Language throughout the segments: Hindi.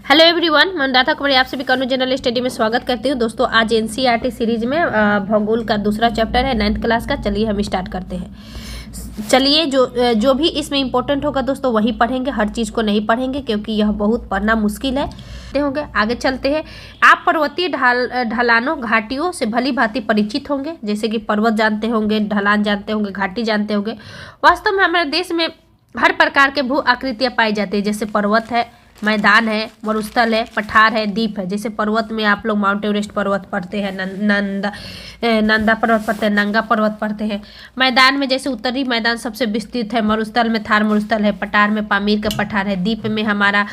हेलो एवरीवन, मैं अनुराधा कुमारी आप सभी कॉन्वेंट जनरल स्टडी में स्वागत करती हूँ। दोस्तों आज एनसीईआरटी सीरीज में भूगोल का दूसरा चैप्टर है 9th क्लास का। चलिए हम स्टार्ट करते हैं। चलिए जो भी इसमें इम्पोर्टेंट होगा दोस्तों वही पढ़ेंगे, हर चीज़ को नहीं पढ़ेंगे क्योंकि यह बहुत पढ़ना मुश्किल है। होंगे आगे चलते हैं। आप पर्वतीय ढलानों घाटियों से भली भांति परिचित होंगे, जैसे कि पर्वत जानते होंगे, ढलान जानते होंगे, घाटी जानते होंगे। वास्तव में हमारे देश में हर प्रकार के भू आकृतियाँ पाई जाती है, जैसे पर्वत है, मैदान है, मरुस्थल है, पठार है, द्वीप है। जैसे पर्वत में आप लोग माउंट एवरेस्ट पर्वत पढ़ते हैं, नंदा पर्वत पढ़ते हैं, नंगा पर्वत पढ़ते हैं। मैदान में जैसे उत्तरी मैदान सबसे विस्तृत है, मरुस्थल में थार मरुस्थल है, पठार में पामीर का पठार है, द्वीप में हमारा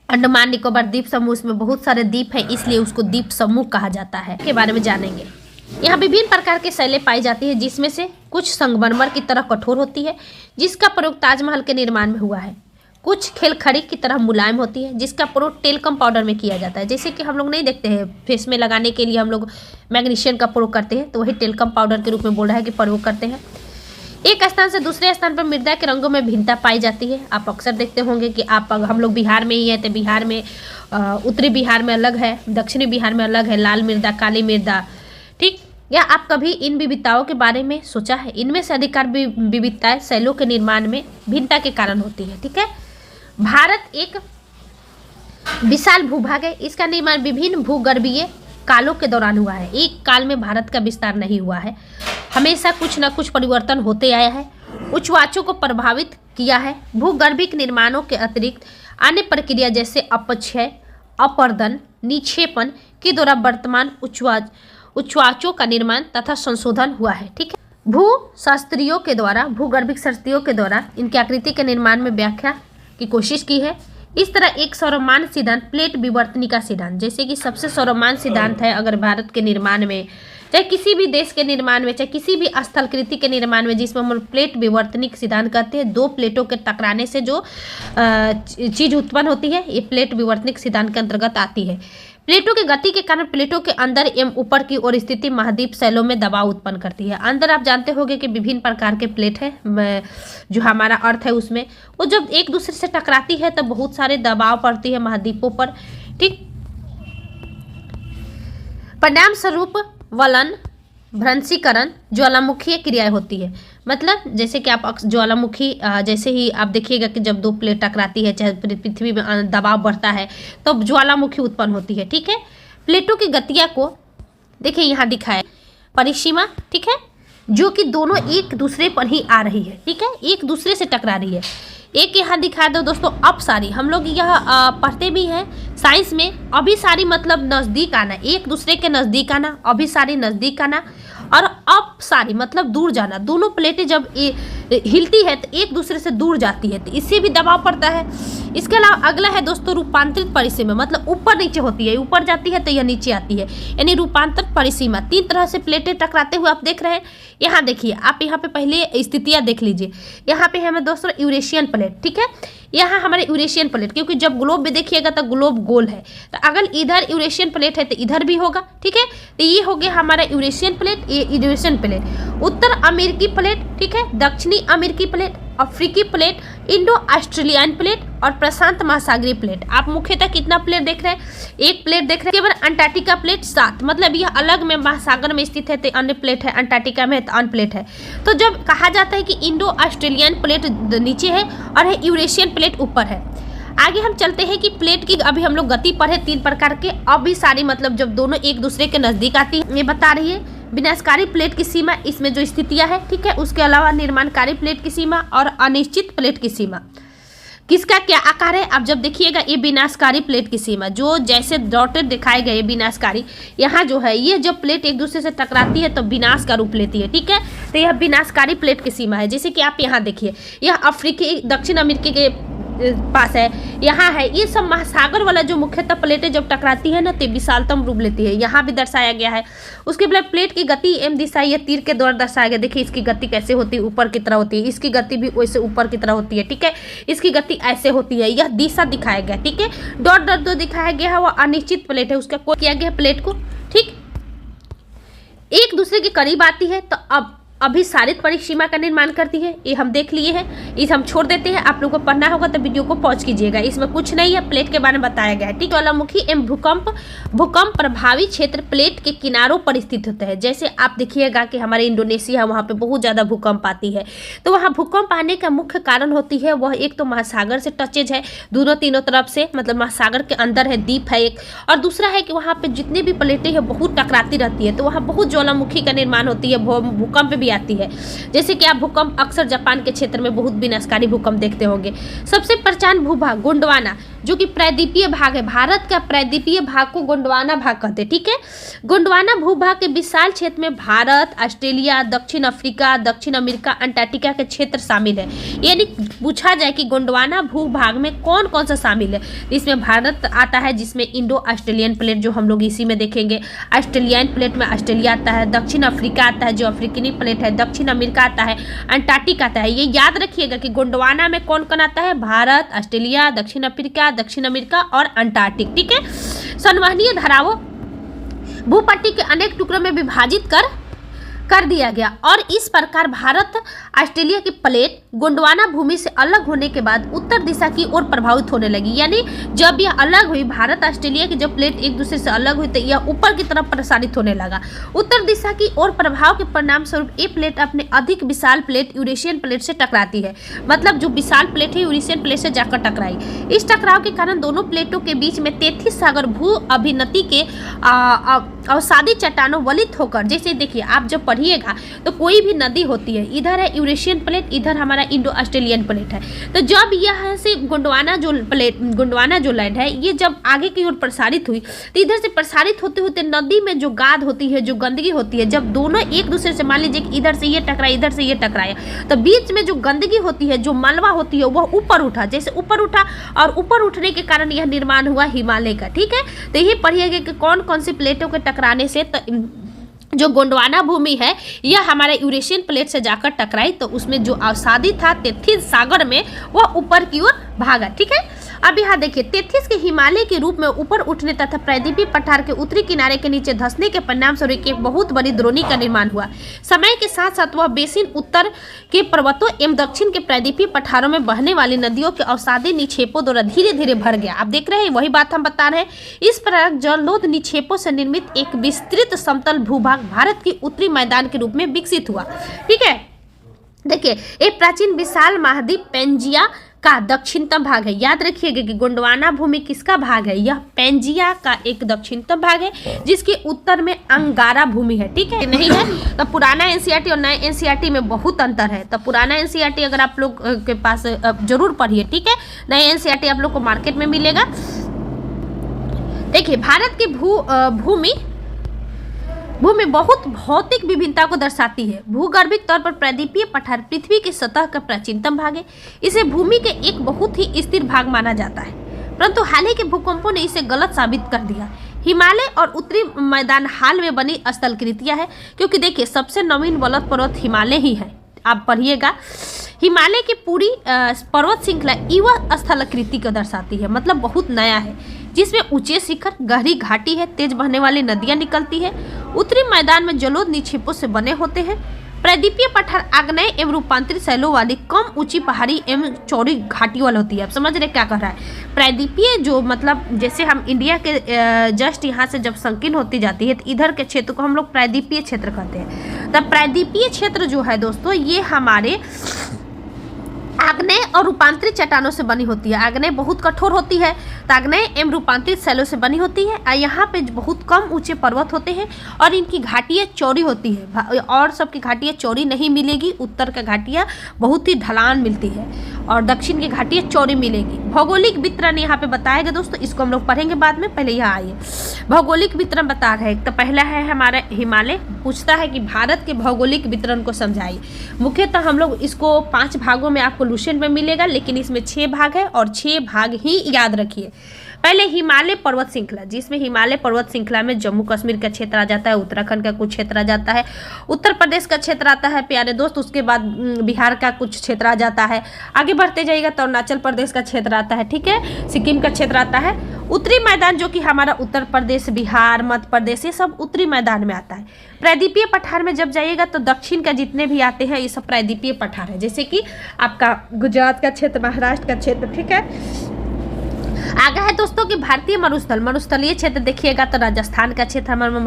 अंडमान निकोबार द्वीप समूह, उसमें बहुत सारे द्वीप हैं इसलिए उसको द्वीप समूह कहा जाता है। के बारे में जानेंगे। यहाँ विभिन्न प्रकार के शैलें पाई जाती है, जिसमें से कुछ संगमरमर की तरह कठोर होती है, जिसका प्रयोग ताजमहल के निर्माण में हुआ है। कुछ खेलखड़ी की तरह मुलायम होती है, जिसका प्रयोग टेल्कम पाउडर में किया जाता है। जैसे कि हम लोग नहीं देखते हैं फेस में लगाने के लिए हम लोग मैग्नीशियम का प्रयोग करते हैं, तो वही टेल्कम पाउडर के रूप में बोल रहा है कि प्रयोग करते हैं। एक स्थान से दूसरे स्थान पर मृदा के रंगों में भिन्नता पाई जाती है। आप अक्सर देखते होंगे कि हम लोग बिहार में ही हैं, तो बिहार में उत्तरी बिहार में अलग है, दक्षिणी बिहार में अलग है, लाल मृदा, काली मृदा। ठीक, या आप कभी इन विविधताओं के बारे में सोचा है? इनमें से अधिकार विविधताएं शैलों के निर्माण में भिन्नता के कारण होती है। ठीक है, भारत एक विशाल भूभाग है, इसका निर्माण विभिन्न भूगर्भीय कालों के दौरान हुआ है। एक काल में भारत का विस्तार नहीं हुआ है, हमेशा कुछ न कुछ परिवर्तन होते आया है, उच्चवाचों को प्रभावित किया है। भूगर्भिक निर्माणों के अतिरिक्त अन्य प्रक्रिया जैसे अपक्षय, अपर्दन, निक्षेपण के द्वारा वर्तमान उच्चवाचों का निर्माण तथा संशोधन हुआ है। ठीक है, भूशास्त्रियों के द्वारा, भूगर्भिक शास्त्रियों के द्वारा इनकी आकृति के निर्माण में व्याख्या की कोशिश की है। इस तरह एक सर्वमान्य सिद्धांत प्लेट विवर्तनिका सिद्धांत, जैसे कि सबसे सर्वमान्य सिद्धांत है अगर भारत के निर्माण में, चाहे किसी भी देश के निर्माण में, चाहे किसी भी स्थलकृति के निर्माण में, जिसमें हम प्लेट विवर्तनिक सिद्धांत कहते हैं। दो प्लेटों के टकराने से जो चीज उत्पन्न होती है, ये प्लेट विवर्तनिक सिद्धांत के अंतर्गत आती है। प्लेटों की गति के कारण प्लेटों के अंदर एवं ऊपर की ओर स्थिति महाद्वीप शैलों में दबाव उत्पन्न करती है। अंदर आप जानते होंगे कि विभिन्न प्रकार के प्लेट है, जो हमारा अर्थ है उसमें वो जब एक दूसरे से टकराती है तो बहुत सारे दबाव पड़ती है महाद्वीपों पर। ठीक, परिणाम स्वरूप वलन, भ्रंशीकरण, ज्वालामुखीय क्रियाएं होती है। मतलब जैसे कि आप ज्वालामुखी, जैसे ही आप देखिएगा कि जब दो प्लेट टकराती है, चाहे पृथ्वी में दबाव बढ़ता है तो ज्वालामुखी उत्पन्न होती है। ठीक है, प्लेटों की गतियां को देखिए यहाँ दिखाया परिसीमा। ठीक है, जो कि दोनों एक दूसरे पर ही आ रही है। ठीक है, एक दूसरे से टकरा रही है। एक यहाँ दिखा दो दोस्तों अपसारी, हम लोग यह पढ़ते भी हैं साइंस में। अभिसारी मतलब नज़दीक आना, एक दूसरे के नज़दीक आना, अभिसारी नज़दीक आना, और अपसारी मतलब दूर जाना। दोनों प्लेटें जब हिलती है तो एक दूसरे से दूर जाती है, तो इससे भी दबाव पड़ता है। इसके अलावा अगला है दोस्तों रूपांतरित परिसीमा, मतलब ऊपर नीचे होती है, ऊपर जाती है तो यह नीचे आती है, यानी रूपांतरित परिसीमा। तीन तरह से प्लेटें टकराते हुए आप देख रहे हैं। यहाँ देखिए, आप यहाँ पे पहले स्थितियाँ देख लीजिए। यहाँ पे हमें दोस्तों यूरेशियन प्लेट, ठीक है, यहाँ हमारे यूरेशियन प्लेट, क्योंकि जब ग्लोब में देखिएगा तो ग्लोब गोल है, तो अगर इधर यूरेशियन प्लेट है तो इधर भी होगा। ठीक है, तो ये हो गया हमारा यूरेशियन प्लेट, ये यूरेशियन प्लेट। उत्तर अमेरिकी प्लेट, ठीक है, दक्षिणी अमेरिकी प्लेट, अफ्रीकी प्लेट, इंडो ऑस्ट्रेलियन प्लेट और प्रशांत महासागरीय प्लेट। आप मुख्यतः कितना प्लेट देख रहे हैं? एक प्लेट देख रहे हैं। केवल अंटार्कटिका प्लेट 7, मतलब यह अलग में महासागर में स्थित है तो अन्य प्लेट है, अंटार्कटिका में है तो अन्य प्लेट है। तो जब कहा जाता है कि इंडो ऑस्ट्रेलियन प्लेट नीचे है और है यूरेशियन प्लेट ऊपर है। आगे हम चलते हैं कि प्लेट की अभी हम लोग गति पढ़े 3 प्रकार के। अभिसारी मतलब जब दोनों एक दूसरे के नजदीक आती है, ये बता रही है। विनाशकारी प्लेट की सीमा, इसमें जो स्थितियां है, ठीक है, उसके अलावा निर्माणकारी प्लेट की सीमा और अनिश्चित प्लेट की सीमा। किसका क्या आकार है? आप जब देखिएगा ये विनाशकारी प्लेट की सीमा, जो जैसे डॉटेड दिखाए गए विनाशकारी, यहाँ जो है ये जब प्लेट एक दूसरे से टकराती है तो विनाश का रूप लेती है। ठीक है, तो यह विनाशकारी प्लेट की सीमा है। जैसे कि आप यहाँ देखिए, यह अफ्रीकी दक्षिण अमेरिकी के पास है, यहाँ है। ये सब महासागर वाला जो मुख्यतः प्लेटें जब टकराती है ना तो विशालतम रूप लेती है, यहाँ भी दर्शाया गया है। उसके बाद प्लेट की गति एम दिशा ये तीर के द्वारा दर्शाया गया। देखिए इसकी गति कैसे होती है, ऊपर की तरह होती है, इसकी गति भी वैसे ऊपर की तरह होती है। ठीक है, इसकी गति ऐसे होती है, यह दिशा दिखाया गया। ठीक है, डॉट डॉट जो दिखाया गया है वह अनिश्चित प्लेट है, उसका कोड किया गया प्लेट को। ठीक, एक दूसरे के करीब आती है तो अब अभिसारित परिसीमा का निर्माण करती है, ये हम देख लिए हैं, इस हम छोड़ देते हैं। आप लोगों को पढ़ना होगा तो वीडियो को पॉज कीजिएगा, इसमें कुछ नहीं है, प्लेट के बारे में बताया गया है, ठीक। ज्वालामुखी एवं भूकंप प्रभावी क्षेत्र प्लेट के किनारों पर स्थित होते हैं। जैसे आप देखिएगा कि हमारे इंडोनेशिया है, वहाँ पे बहुत ज़्यादा भूकंप आती है, तो वहाँ भूकंप आने का मुख्य कारण होती है वह एक तो महासागर से टचेज है दोनों तीनों तरफ से, मतलब महासागर के अंदर है, द्वीप है एक, और दूसरा है कि वहाँ पे जितने भी प्लेटें हैं बहुत टकराती रहती है, तो वहाँ बहुत ज्वालामुखी का निर्माण होती है, भूकंप भी आती है। जैसे कि आप भूकंप अक्सर जापान के क्षेत्र में बहुत विनाशकारी भूकंप देखते होंगे। सबसे पहचान भूभाग गोंडवाना, जो कि प्रायद्वीपीय भाग है, भारत का प्रायद्वीपीय भाग को गोंडवाना भाग कहते हैं, ठीक है। गोंडवाना भूभाग के विशाल क्षेत्र में भारत, ऑस्ट्रेलिया, दक्षिण अफ्रीका, दक्षिण अमेरिका, अंटार्कटिका के क्षेत्र शामिल है। यानी पूछा जाए कि गोंडवाना भूभाग में कौन कौन सा शामिल है, इसमें भारत आता है, जिसमें इंडो ऑस्ट्रेलियन प्लेट जो हम लोग इसी में देखेंगे, ऑस्ट्रेलियन प्लेट में ऑस्ट्रेलिया आता है, दक्षिण अफ्रीका आता है जो अफ्रीकनी प्लेट है, दक्षिण अमेरिका आता है, अंटार्कटिका आता है। ये याद रखिएगा कि गोंडवाना में कौन कौन आता है, भारत, ऑस्ट्रेलिया, दक्षिण अफ्रीका, दक्षिण अमेरिका और अंटार्कटिक, ठीक है। संवहनीय धाराओं भूपट्टी के अनेक टुकड़ों में विभाजित कर दिया गया और इस प्रकार भारत ऑस्ट्रेलिया की प्लेट गोंडवाना भूमि से अलग होने के बाद उत्तर दिशा की ओर प्रभावित होने लगी। यानी जब यह अलग हुई, भारत ऑस्ट्रेलिया की जब प्लेट एक दूसरे से अलग हुई तो यह ऊपर की तरफ प्रसारित होने लगा। उत्तर दिशा की ओर प्रभाव के परिणाम स्वरूप ये प्लेट अपने अधिक विशाल प्लेट यूरेशियन प्लेट से टकराती है, मतलब जो विशाल प्लेट है यूरेशियन प्लेट से जाकर टकराई। इस टकराव के कारण दोनों प्लेटों के बीच में 33 सागर भू अभिनति के अवसादी चट्टानों वलित होकर, जैसे देखिए आप जब पढ़िएगा तो कोई भी नदी होती है, इधर है यूरेशियन प्लेट, इधर हमारा इंडो ऑस्ट्रेलियन प्लेट है, तो जब यह से गोंडवाना जो लैंड है ये जब आगे की ओर प्रसारित हुई तो इधर से प्रसारित होते होते नदी में जो गाद होती है, जो गंदगी होती है, जब दोनों एक दूसरे से, मान लीजिए कि इधर से ये टकराया, इधर से ये टकराया, तो बीच में जो गंदगी होती है, जो मलबा होती है, वह ऊपर उठा, जैसे ऊपर उठा और ऊपर उठने के कारण यह निर्माण हुआ हिमालय का, ठीक है। तो यही पढ़िएगा कि कौन कौन सी प्लेटों के टकराने से जो गोंडवाना भूमि है यह हमारे यूरेशियन प्लेट से जाकर टकराई, तो उसमें जो अवसादी था 33 सागर में वह ऊपर की ओर भागा, ठीक है। अब यहाँ देखिए 33 के हिमालय के रूप में ऊपर उठने तथा प्रायद्वीपीय पठार के उत्तरी किनारे के नीचे धंसने के परिणाम स्वरूप एक बहुत बड़ी द्रोणी का निर्माण हुआ। समय के साथ साथ वह बेसिन उत्तर के पर्वतों एवं दक्षिण के प्रायद्वीपीय पठारों में बहने वाली नदियों के अवसादी निक्षेपों द्वारा धीरे धीरे भर गया। आप देख रहे हैं, वही बात हम बता रहे हैं। इस प्रकार जलरोध निक्षेपों से निर्मित एक विस्तृत समतल भूभाग भारत की उत्तरी मैदान के रूप में विकसित हुआ, ठीक है। देखिए एक प्राचीन विशाल महाद्वीप पेंजिया का दक्षिणतम भाग है। याद रखिएगा कि गोंडवाना भूमि किसका भाग है, यह पेंजिया का एक दक्षिणतम भाग है, जिसके उत्तर में अंगारा भूमि है, ठीक है। नहीं है तो पुराना एनसीईआरटी और नए एनसीईआरटी में बहुत अंतर है, तो पुराना एनसीईआरटी अगर आप लोग के पास जरूर पढ़िए, ठीक है। नए एनसीईआरटी आप लोग को मार्केट में मिलेगा। देखिए भारत की भूमि बहुत भौतिक विभिन्नता को दर्शाती है। भूगर्भिक तौर पर प्रायद्वीपीय पठार पृथ्वी की सतह का प्राचीनतम भाग है। इसे भूमि के एक बहुत ही स्थिर भाग माना जाता है, परंतु हाल ही के भूकंपों ने इसे गलत साबित कर दिया। हिमालय और उत्तरी मैदान हाल में बनी स्थलकृतियां है, क्योंकि देखिए सबसे नवीन वलद पर्वत हिमालय ही है। आप पढ़िएगा, हिमालय की पूरी पर्वत श्रृंखला युवा स्थलाकृति को दर्शाती है, मतलब बहुत नया है, जिसमें ऊंचे शिखर, गहरी घाटी है, तेज बहने वाली नदियां निकलती है। उत्तरी मैदान में जलोढ़ निक्षेपों से बने होते हैं। प्रायद्वीपीय पठार आग्नेय एवं रूपांतरित शैलों वाली कम ऊंची पहाड़ी एवं चौड़ी घाटी वाली होती है। आप समझ रहे क्या कह रहा है। प्रायद्वीपीय जो मतलब जैसे हम इंडिया के जस्ट यहाँ से जब संकीर्ण होती जाती है तो इधर के क्षेत्र को हम लोग प्रायद्वीपीय क्षेत्र कहते हैं। तब प्रायद्वीपीय क्षेत्र जो है दोस्तों, ये हमारे आग्नेय और रूपांतरित चट्टानों से बनी होती है। आग्नेय बहुत कठोर होती है, तो आग्नेय एवं रूपांतरित शैलों से बनी होती है। यहाँ पे बहुत कम ऊंचे पर्वत होते हैं और इनकी घाटियाँ चौड़ी होती है, और सबकी घाटियाँ चौड़ी नहीं मिलेगी। उत्तर का घाटियाँ बहुत ही ढलान मिलती है और दक्षिण की घाटियाँ चौड़ी मिलेगी। भौगोलिक वितरण यहाँ पे बताया गया दोस्तों, इसको हम लोग पढ़ेंगे बाद में, पहले यहाँ आइए। भौगोलिक वितरण बता रहे हैं, तो पहला है हमारा हिमालय। पूछता है कि भारत के भौगोलिक वितरण को समझाइए। मुख्यतः हम लोग इसको 5 भागों में आपको लुसेंट में मिलेगा, लेकिन इसमें 6 भाग है और 6 भाग ही याद रखिए। पहले हिमालय पर्वत श्रृंखला, जिसमें हिमालय पर्वत श्रृंखला में जम्मू कश्मीर का क्षेत्र आ जाता है, उत्तराखंड का कुछ क्षेत्र आ जाता है, उत्तर प्रदेश का क्षेत्र आता है प्यारे दोस्त, उसके बाद बिहार का कुछ क्षेत्र आ जाता है। आगे बढ़ते जाइएगा तो अरुणाचल प्रदेश का क्षेत्र आता है, ठीक है, सिक्किम का क्षेत्र आता है, उत्तरी मैदान जो कि हमारा उत्तर प्रदेश, बिहार, मध्य प्रदेश, ये सब उत्तरी मैदान में आता है। प्रायद्वीपीय पठार में जब जाइएगा तो दक्षिण का जितने भी आते हैं ये सब प्रायद्वीपीय पठार है, जैसे कि आपका गुजरात का क्षेत्र, महाराष्ट्र का क्षेत्र, ठीक है। आगे है दोस्तों कि भारतीय मरुस्थल, मरुस्थलीय क्षेत्र देखिएगा तो राजस्थान का क्षेत्र हमारा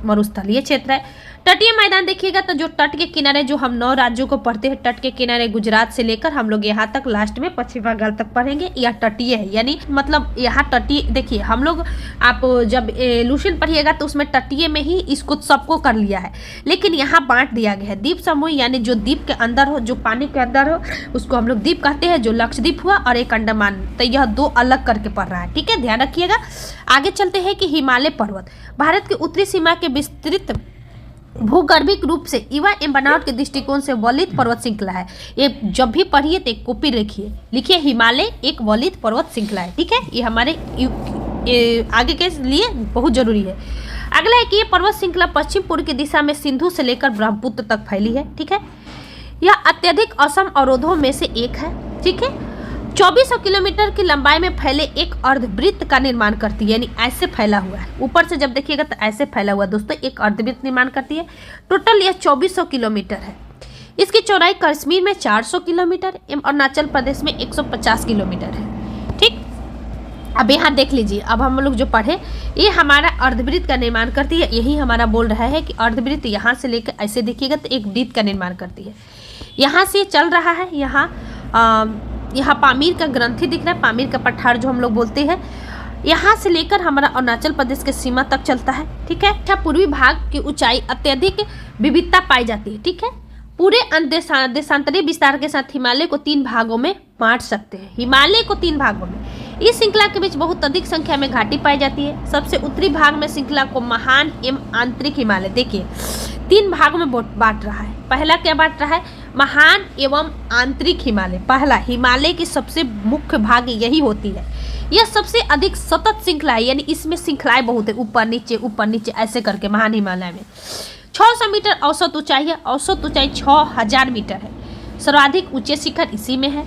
मरुस्थलीय क्षेत्र है। तटीय मैदान देखिएगा तो जो तट के किनारे, जो हम 9 राज्यों को पढ़ते हैं, तट के किनारे गुजरात से लेकर हम लोग यहाँ तक लास्ट में पश्चिम बंगाल तक पढ़ेंगे, यह तटीय है। यानी मतलब यहाँ तटीय, देखिए हम लोग, आप जब लुसेंट पढ़िएगा तो उसमें तटीय में ही इसको सबको कर लिया है, लेकिन यहाँ बांट दिया गया है। द्वीप समूह यानी जो द्वीप के अंदर हो, जो पानी के अंदर हो, उसको हम लोग द्वीप कहते हैं, जो लक्षद्वीप हुआ और एक अंडमान, तो यह 2 अलग करके पढ़ रहा है, ठीक है, ध्यान रखिएगा। आगे चलते हैं कि हिमालय पर्वत भारत की उत्तरी सीमा के विस्तृत भूगर्भिक रूप से युवा एवं बनावट के दृष्टिकोण से वलित पर्वत श्रृंखला है। ये जब भी पढ़िए तो एक कॉपी लिखिए हिमालय एक वलित पर्वत श्रृंखला है, ठीक है। ये हमारे आगे के लिए बहुत जरूरी है। अगला है कि ये पर्वत श्रृंखला पश्चिम पूर्व की दिशा में सिंधु से लेकर ब्रह्मपुत्र तक फैली है, ठीक है। यह अत्यधिक असम अवरोधों में से एक है, ठीक है। 2400 किलोमीटर की लंबाई में फैले एक अर्धवृत्त का निर्माण करती है, यानी ऐसे फैला हुआ है, ऊपर से जब देखिएगा तो ऐसे फैला हुआ दोस्तों, एक अर्धवृत्त निर्माण करती है। टोटल यह 2400 किलोमीटर है। इसकी चौड़ाई कश्मीर में 400 किलोमीटर एवं अरुणाचल प्रदेश में 150 किलोमीटर है, ठीक। अब यहाँ देख लीजिए, अब हम लोग जो पढ़े, ये हमारा अर्धवृत्त का निर्माण करती है। यही हमारा बोल रहा है कि अर्धवृत्त यहाँ से लेकर ऐसे देखिएगा तो एक वृत्त का निर्माण करती है। यहाँ से चल रहा है, यहाँ पामीर का ग्रंथि दिख रहा है, पामीर का पठार जो हम लोग बोलते हैं, यहाँ से लेकर हमारा अरुणाचल प्रदेश के सीमा तक चलता है, ठीक है। अच्छा, पूर्वी भाग की ऊंचाई अत्यधिक विविधता पाई जाती है, ठीक है। पूरे देशांतरीय विस्तार के साथ हिमालय को 3 भागों में बांट सकते हैं, हिमालय को 3 भागों में। इस श्रृंखला के बीच बहुत अधिक संख्या में घाटी पाई जाती है। सबसे उत्तरी भाग में श्रृंखला को महान एवं आंतरिक हिमालय, देखिए 3 भागों में बांट रहा है। पहला क्या बांट रहा है, महान एवं आंतरिक हिमालय। पहला, हिमालय की सबसे मुख्य भाग यही होती है, यह सबसे अधिक सतत श्रृंखला है, यानी इसमें श्रृंखलाएं बहुत है, ऊपर नीचे ऐसे करके। महान हिमालय में 600 मीटर औसत ऊंचाई है, औसत ऊंचाई 6000 मीटर है। सर्वाधिक ऊंचे शिखर इसी में है।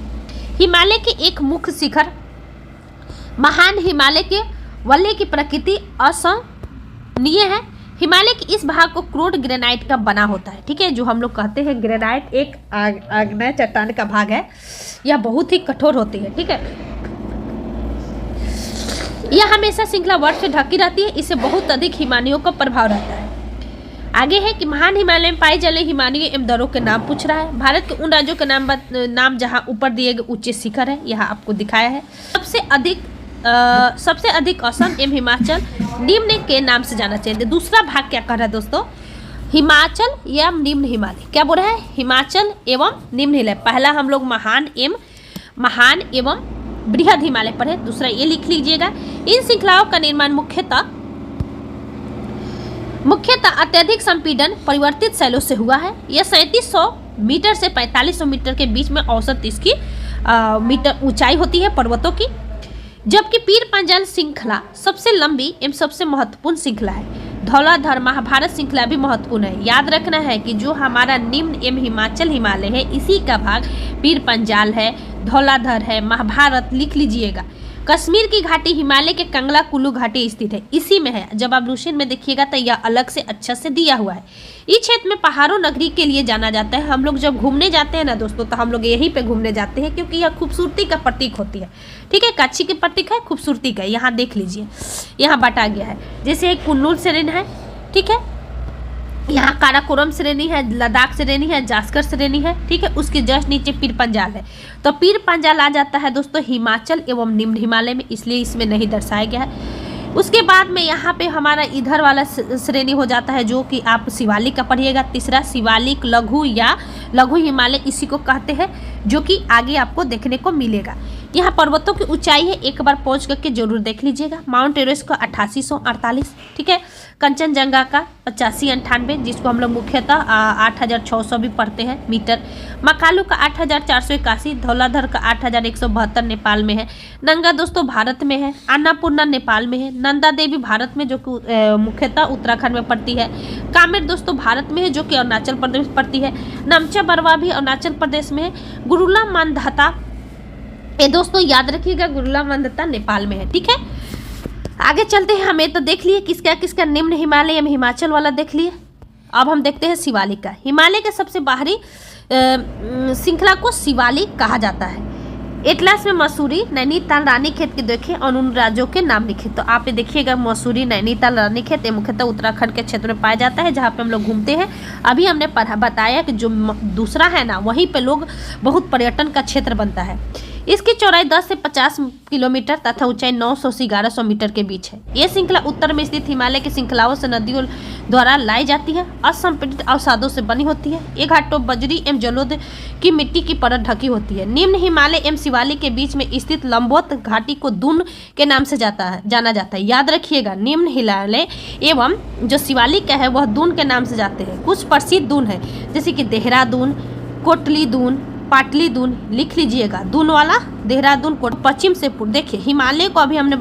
हिमालय के एक मुख्य शिखर महान हिमालय के वलय की प्रकृति असहनीय है। हिमालय के इस भाग को क्रोड ग्रेनाइट का बना होता है, ठीक है, जो हम लोग कहते हैं ग्रेनाइट एक आग्नेय चट्टान का भाग है, यह बहुत ही कठोर होती है, ठीक है। यह हमेशा श्रृंखला बर्फ से ढकी रहती है, इससे बहुत अधिक हिमानियों का प्रभाव रहता है। आगे है कि महान हिमालय में पाए जाने हिमालय एवं दरों के नाम पूछ रहा है। भारत के उन राज्यों के नाम जहां ऊपर दिए गए ऊंचे शिखर है, यहाँ आपको दिखाया है। सबसे अधिक असम एवं हिमाचल निम्न के नाम से जाना चाहिए। दूसरा भाग क्या कर रहा है दोस्तों, हिमाचल या निम्न हिमालय, क्या बोल रहा है, हिमाचल एवं निम्न हिमालय। पहला हम लोग महान एवं बृहद हिमालय पढ़े, दूसरा ये लिख लीजिएगा। इन श्रृंखलाओं का निर्माण मुख्यतः अत्यधिक संपीड़न परिवर्तित शैलों से हुआ है। यह 3700 मीटर से 4500 मीटर के बीच में औसत इसकी मीटर ऊंचाई होती है पर्वतों की, जबकि पीर पंजाल श्रृंखला सबसे लंबी एवं सबसे महत्वपूर्ण श्रृंखला है। धौलाधर महाभारत श्रृंखला भी महत्वपूर्ण है। याद रखना है कि जो हमारा निम्न एवं हिमाचल हिमालय है, इसी का भाग पीर पंजाल है, धौलाधर है, महाभारत लिख लीजिएगा। कश्मीर की घाटी हिमालय के कंगला कुल्लू घाटी स्थित है, इसी में है। जब आप लुसेंट में देखिएगा तो यह अलग से अच्छा से दिया हुआ है। इस क्षेत्र में पहाड़ों नगरी के लिए जाना जाता है। हम लोग जब घूमने जाते हैं ना दोस्तों, तो हम लोग यहीं पे घूमने जाते हैं, क्योंकि यह खूबसूरती का प्रतीक होती है, ठीक है, काची के प्रतीक है, खूबसूरती का। यहाँ देख लीजिए, यहाँ बांटा गया है, जैसे एक कुन्नूर श्रेणी है, ठीक है, यहाँ काराकोरम श्रेणी है, लद्दाख श्रेणी है, जास्कर श्रेणी है, ठीक है, उसके जस्ट नीचे पीर पंजाल है। तो पीर पंजाल आ जाता है दोस्तों हिमाचल एवं निम्न हिमालय में, इसलिए इसमें नहीं दर्शाया गया है। उसके बाद में यहाँ पे हमारा इधर वाला श्रेणी हो जाता है, जो कि आप शिवालिक का पढ़िएगा। तीसरा शिवालिक, लघु या लघु हिमालय इसी को कहते हैं, जो कि आगे आपको देखने को मिलेगा। यहाँ पर्वतों की ऊंचाई है, एक बार पहुँच करके जरूर देख लीजिएगा। माउंट एवरेस्ट का 8848, ठीक है, कंचनजंगा का 8598, जिसको हम लोग मुख्यतः 8600 भी पढ़ते हैं मीटर। मकालू का 8481, धौलाधर का 8172 नेपाल में है। नंगा दोस्तों भारत में है, अन्नपूर्णा नेपाल में है। नंदा देवी भारत में, जो कि मुख्यतः उत्तराखंड में पड़ती है। कामेर दोस्तों भारत में है, जो कि अरुणाचल प्रदेश में पड़ती है। नमचा बरवा भी अरुणाचल प्रदेश में है। गुरुला मानधाता, ये दोस्तों याद रखिएगा, गुरुला मानधाता नेपाल में है, ठीक है। आगे चलते हैं। हमें तो देख लिए किसका किसका निम्न हिमालय एवं हिमाचल वाला देख लिए। अब हम देखते हैं शिवालिक का। हिमालय के सबसे बाहरी श्रृंखला को शिवालिक कहा जाता है। एटलस में मसूरी, नैनीताल, रानीखेत के देखें और उन राज्यों के नाम लिखे। तो आप ये देखिएगा मसूरी, नैनीताल, रानीखेत ये मुख्यतः उत्तराखंड के क्षेत्र में पाया जाता है, जहाँ पे हम लोग घूमते हैं। अभी हमने बताया कि जो दूसरा है ना, वहीं पे लोग बहुत पर्यटन का क्षेत्र बनता है। इसकी चौड़ाई 10 से 50 किलोमीटर तथा ऊंचाई 900 से 1100 मीटर के बीच है। ये श्रृंखला उत्तर में स्थित हिमालय की श्रृंखलाओं से नदियों द्वारा लाई जाती है। असंपीड़ित अवसादों से बनी होती है। ये घाटों बजरी एवं जलोढ़ की मिट्टी की परत ढकी होती है। निम्न हिमालय एवं शिवालिक के बीच में स्थित लंबवत घाटी को दून के नाम से जाना जाता है। याद रखिएगा, निम्न हिमालय एवं जो शिवालिक का है वह दून के नाम से जाते हैं। कुछ प्रसिद्ध दून है जैसे कि देहरादून, कोटली दून, पाटली दून, लिख लीजिएगा। दून वाला देहरादून को पश्चिम से देखिए हिमालय को अभी हमने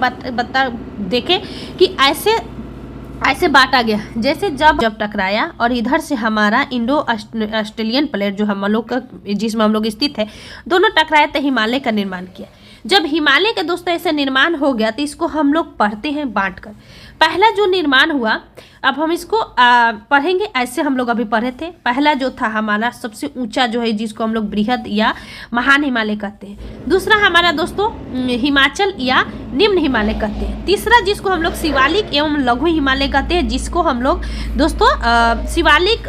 देखे कि ऐसे बांटा गया, जैसे जब टकराया और इधर से हमारा इंडो ऑस्ट्रेलियन प्लेट जो हम लोग का जिसमें हम लोग स्थित है, दोनों टकराए तो हिमालय का निर्माण किया। जब हिमालय का दोस्तों ऐसे निर्माण हो गया तो इसको हम लोग पढ़ते हैं बांटकर। पहला जो निर्माण हुआ, अब हम इसको पढ़ेंगे ऐसे हम लोग अभी पढ़े थे। पहला जो था हमारा सबसे ऊंचा जो है, जिसको हम लोग बृहद या महान हिमालय कहते हैं। दूसरा हमारा दोस्तों हिमाचल या निम्न हिमालय कहते हैं। तीसरा जिसको हम लोग शिवालिक एवं लघु हिमालय कहते हैं, जिसको हम लोग दोस्तों शिवालिक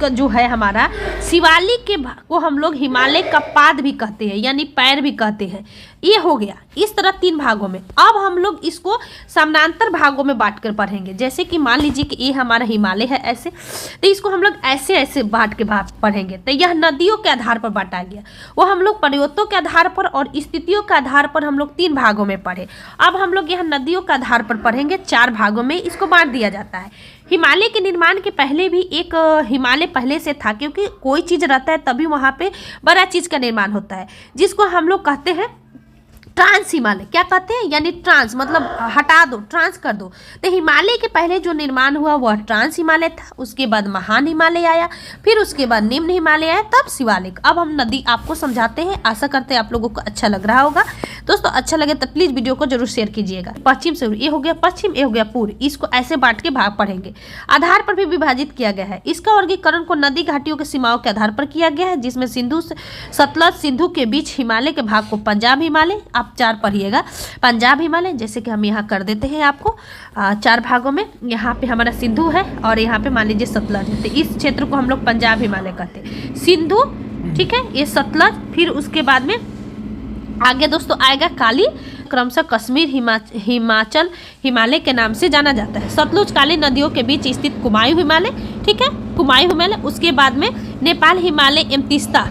जो है हमारा, शिवालिक के को हम लोग हिमालय का पाद भी कहते हैं, यानी पैर भी कहते हैं। ये हो गया इस तरह 3 भागों में। अब हम लोग इसको समानांतर भागों में बांट कर पढ़ेंगे। जैसे कि मान लीजिए कि ये हमारा हिमालय है ऐसे, तो इसको हम लोग ऐसे ऐसे बांट के पढ़ेंगे। तो यह नदियों के आधार पर बांटा गया। वो हम लोग पर्वतों के आधार पर और स्थितियों के आधार पर हम लोग 3 भागों में पढ़े। अब हम लोग यह नदियों के आधार पर पढ़ेंगे। 4 भागों में इसको बांट दिया जाता है। हिमालय के निर्माण के पहले भी एक हिमालय पहले से था, क्योंकि कोई चीज़ रहता है तभी वहाँ पे बड़ा चीज़ का निर्माण होता है, जिसको हम लोग कहते हैं ट्रांस हिमालय। क्या कहते हैं? यानी ट्रांस मतलब हटा दो, ट्रांस कर दो। तो हिमालय के पहले जो निर्माण हुआ वह ट्रांस हिमालय था। उसके बाद महान हिमालय आया, फिर उसके बाद निम्न हिमालय आया, तब शिवालिक। अब हम नदी आपको समझाते हैं। आशा करते हैं आप लोगों को अच्छा लग रहा होगा। दोस्तों अच्छा लगे तो प्लीज वीडियो को जरूर शेयर कीजिएगा। पश्चिम से ये हो गया पश्चिम, ये हो गया पूर्व। इसको ऐसे बांट के भाग पढ़ेंगे। आधार पर भी विभाजित किया गया है। इसका वर्गीकरण को नदी घाटियों के सीमाओं के आधार पर किया गया है, जिसमें सिंधु सतलज सिंधु के बीच हिमालय के भाग को पंजाब हिमालय, आप 4 पढ़िएगा। पंजाब हिमालय, जैसे कि हम यहाँ कर देते हैं आपको 4 भागों में। यहाँ पे हमारा सिंधु है और यहाँ पे मान लीजिए सतलज है, तो इस क्षेत्र को हम लोग पंजाब हिमालय कहते हैं। सिंधु, ठीक है, ये सतलज। फिर उसके बाद में आगे दोस्तों आएगा काली, क्रमशः कश्मीर हिमाचल हिमालय के नाम से जाना जाता है। सतलुज काली नदियों के बीच स्थित कुमायूं हिमालय, ठीक है, कुमायूं हिमालय। उसके बाद में नेपाल हिमालय एवं तीस्ता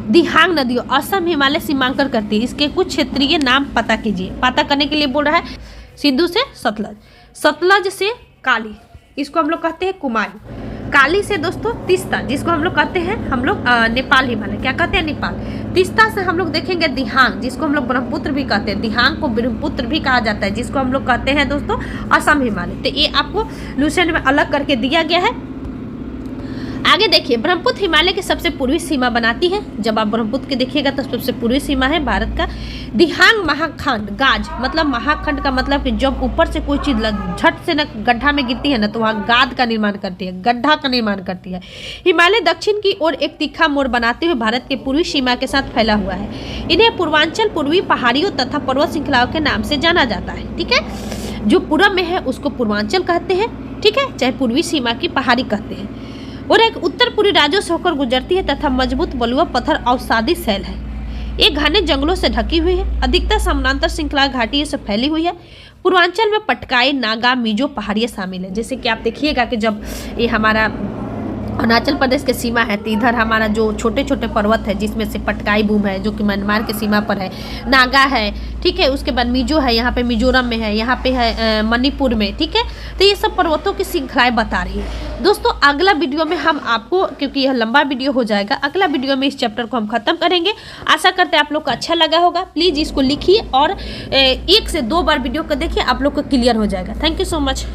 दिहांग नदियों असम हिमालय सीमांकन करती है। इसके कुछ क्षेत्रीय नाम पता कीजिए। पता करने के लिए बोल रहा है सिंधु से सतलज, सतलज से काली, इसको हम लोग कहते हैं कुमायूं। काली से दोस्तों तीस्ता, जिसको हम लोग कहते हैं हम लोग नेपाल हिमालय, क्या कहते हैं? नेपाल। तीस्ता से हम लोग देखेंगे दिहांग, जिसको हम लोग ब्रह्मपुत्र भी कहते हैं। दिहांग को ब्रह्मपुत्र भी कहा जाता है, जिसको हम लोग कहते हैं दोस्तों असम हिमालय। तो ये आपको लुसेंट में अलग करके दिया गया है। आगे देखिए, ब्रह्मपुत्र हिमालय की सबसे पूर्वी सीमा बनाती है। जब आप ब्रह्मपुत्र के देखिएगा तो सबसे पूर्वी सीमा है भारत का। दिहांग महाखंड, गाज मतलब महाखंड का मतलब कि जब ऊपर से कोई चीज झट से न गड्ढा में गिरती है ना, तो वहाँ गाद का निर्माण करती है, गड्ढा का निर्माण करती है। हिमालय दक्षिण की ओर एक तीखा मोड़ बनाते हुए भारत के पूर्वी सीमा के साथ फैला हुआ है। इन्हें पूर्वांचल पूर्वी पहाड़ियों तथा पर्वत श्रृंखलाओं के नाम से जाना जाता है, ठीक है। जो पूर्व में है उसको पूर्वांचल कहते हैं, ठीक है, चाहे पूर्वी सीमा की पहाड़ी कहते हैं। और एक उत्तर पूर्वी राज्यों से होकर गुजरती है तथा मजबूत बलुआ पत्थर अवसादी शैल है। ये घने जंगलों से ढकी हुई है। अधिकतर समानांतर श्रृंखला घाटियों से फैली हुई है। पूर्वांचल में पटकाई, नागा, मिजो पहाड़ियाँ शामिल है। जैसे कि आप देखिएगा कि जब ये हमारा अरुणाचल प्रदेश की सीमा है, तो इधर हमारा जो छोटे छोटे पर्वत है, जिसमें से पटकाई बूम है जो कि म्यांमार की सीमा पर है, नागा है, ठीक है, उसके बाद मिजो है, यहाँ पे मिजोरम में है, यहाँ पे है मणिपुर में, ठीक है। तो ये सब पर्वतों की श्रृंखलाएं बता रही है। दोस्तों अगला वीडियो में हम आपको, क्योंकि यह लंबा वीडियो हो जाएगा, अगला वीडियो में इस चैप्टर को हम खत्म करेंगे। आशा करते हैं आप लोग को अच्छा लगा होगा। प्लीज़ इसको लिखिए और 1 से 2 बार वीडियो को देखिए, आप लोग को क्लियर हो जाएगा। Thank you so much.